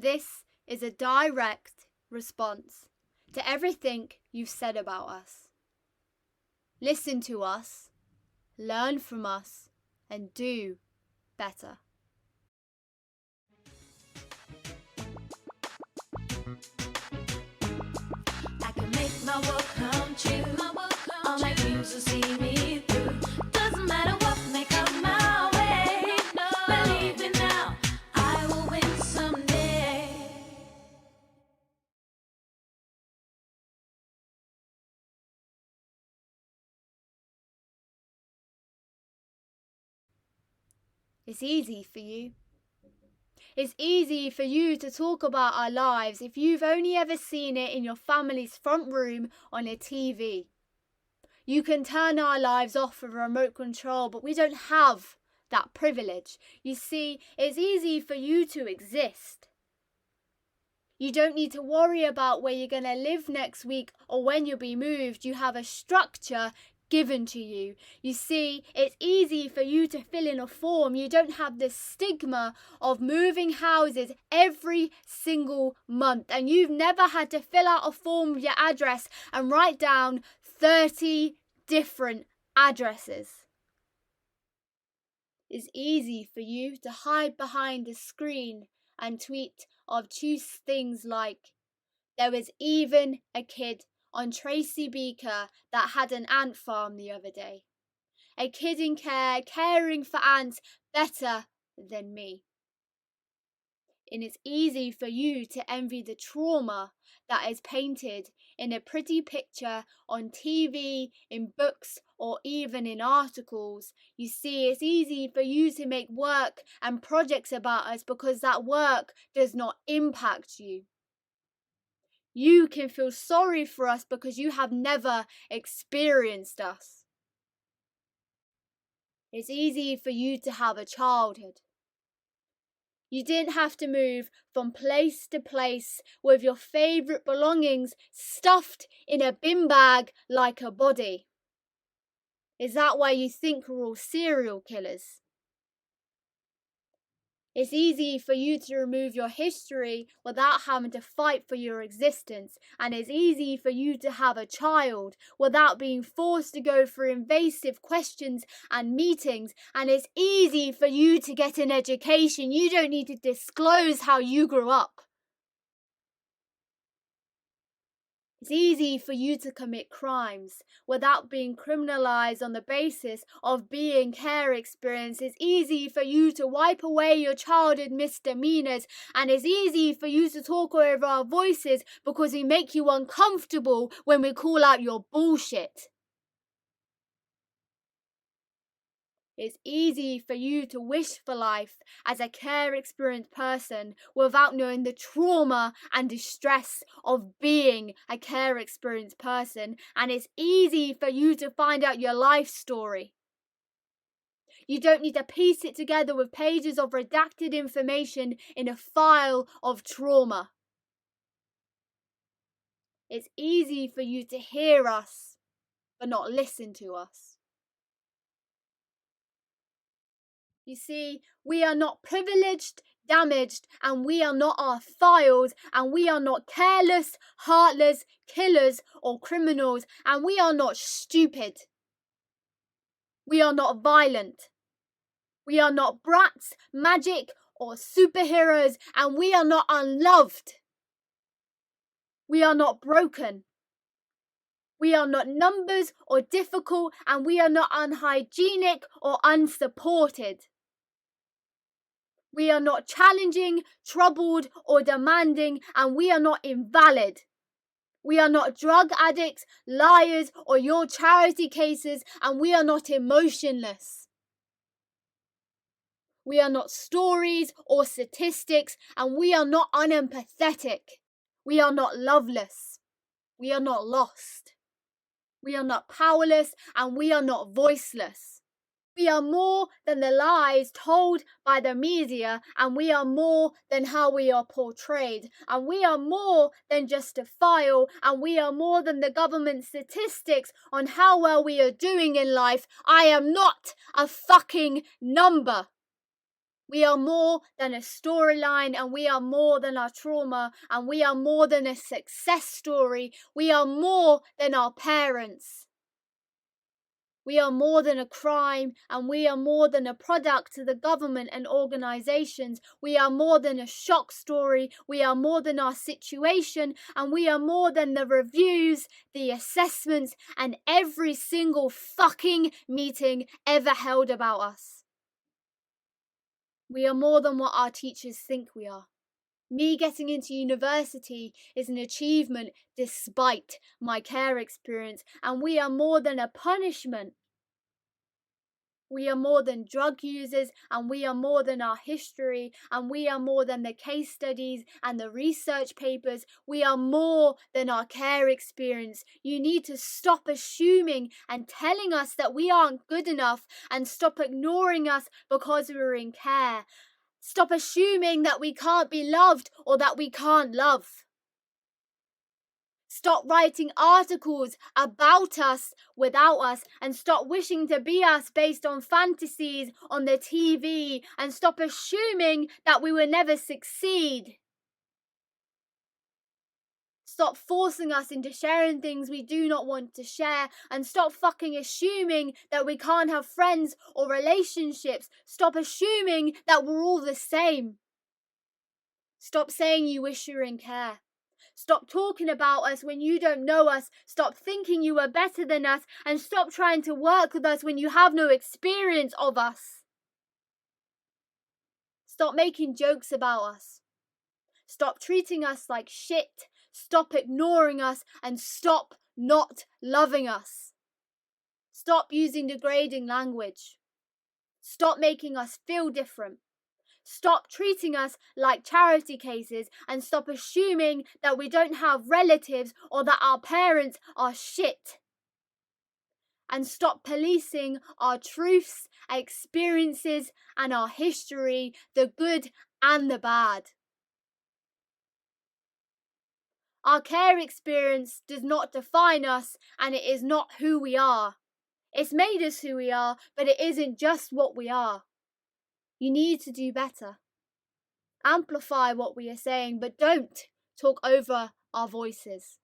This is a direct response to everything you've said about us. Listen to us, learn from us, and do better. I can make my world come true. All my dreams will see me through. Doesn't matter what may come my way. Believe me now, I will win someday. It's easy for you. It's easy for you to talk about our lives if you've only ever seen it in your family's front room on a TV. You can turn our lives off with a remote control, but we don't have that privilege. You see, it's easy for you to exist. You don't need to worry about where you're going to live next week or when you'll be moved. You have a structure given to you. You see, it's easy for you to fill in a form. You don't have the stigma of moving houses every single month, and you've never had to fill out a form with your address and write down 30 different addresses. It's easy for you to hide behind a screen and tweet obtuse things like, there was even a kid on Tracy Beaker that had an ant farm the other day. A kid in care, caring for ants better than me. And it's easy for you to envy the trauma that is painted in a pretty picture on TV, in books, or even in articles. You see, it's easy for you to make work and projects about us because that work does not impact you. You can feel sorry for us because you have never experienced us. It's easy for you to have a childhood. You didn't have to move from place to place with your favourite belongings stuffed in a bin bag like a body. Is that why you think we're all serial killers? It's easy for you to remove your history without having to fight for your existence, and it's easy for you to have a child without being forced to go through invasive questions and meetings, and it's easy for you to get an education. You don't need to disclose how you grew up. It's easy for you to commit crimes without being criminalised on the basis of being care experience. It's easy for you to wipe away your childhood misdemeanours, and it's easy for you to talk over our voices because we make you uncomfortable when we call out your bullshit. It's easy for you to wish for life as a care experienced person without knowing the trauma and distress of being a care experienced person, and it's easy for you to find out your life story. You don't need to piece it together with pages of redacted information in a file of trauma. It's easy for you to hear us but not listen to us. You see, we are not privileged, damaged, and we are not our files, and we are not careless, heartless killers or criminals, and we are not stupid. We are not violent. We are not brats, magic, or superheroes, and we are not unloved. We are not broken. We are not numbers or difficult, and we are not unhygienic or unsupported. We are not challenging, troubled, or demanding, and we are not invalid. We are not drug addicts, liars, or your charity cases, and we are not emotionless. We are not stories or statistics, and we are not unempathetic. We are not loveless. We are not lost. We are not powerless, and we are not voiceless. We are more than the lies told by the media, and we are more than how we are portrayed, and we are more than just a file, and we are more than the government statistics on how well we are doing in life. I am not a fucking number. We are more than a storyline, and we are more than our trauma, and we are more than a success story. We are more than our parents. We are more than a crime, and we are more than a product to the government and organizations. We are more than a shock story. We are more than our situation, and we are more than the reviews, the assessments, and every single fucking meeting ever held about us. We are more than what our teachers think we are. Me getting into university is an achievement despite my care experience, and we are more than a punishment. We are more than drug users, and we are more than our history, and we are more than the case studies and the research papers. We are more than our care experience. You need to stop assuming and telling us that we aren't good enough, and stop ignoring us because we're in care. Stop assuming that we can't be loved or that we can't love. Stop writing articles about us without us, and stop wishing to be us based on fantasies on the TV, and stop assuming that we will never succeed. Stop forcing us into sharing things we do not want to share, and stop fucking assuming that we can't have friends or relationships. Stop assuming that we're all the same. Stop saying you wish you were in care. Stop talking about us when you don't know us. Stop thinking you are better than us, and stop trying to work with us when you have no experience of us. Stop making jokes about us. Stop treating us like shit. Stop ignoring us, and stop not loving us. Stop using degrading language. Stop making us feel different. Stop treating us like charity cases, and stop assuming that we don't have relatives or that our parents are shit. And stop policing our truths, experiences, and our history, the good and the bad. Our care experience does not define us, and it is not who we are. It's made us who we are, but it isn't just what we are. You need to do better. Amplify what we are saying, but don't talk over our voices.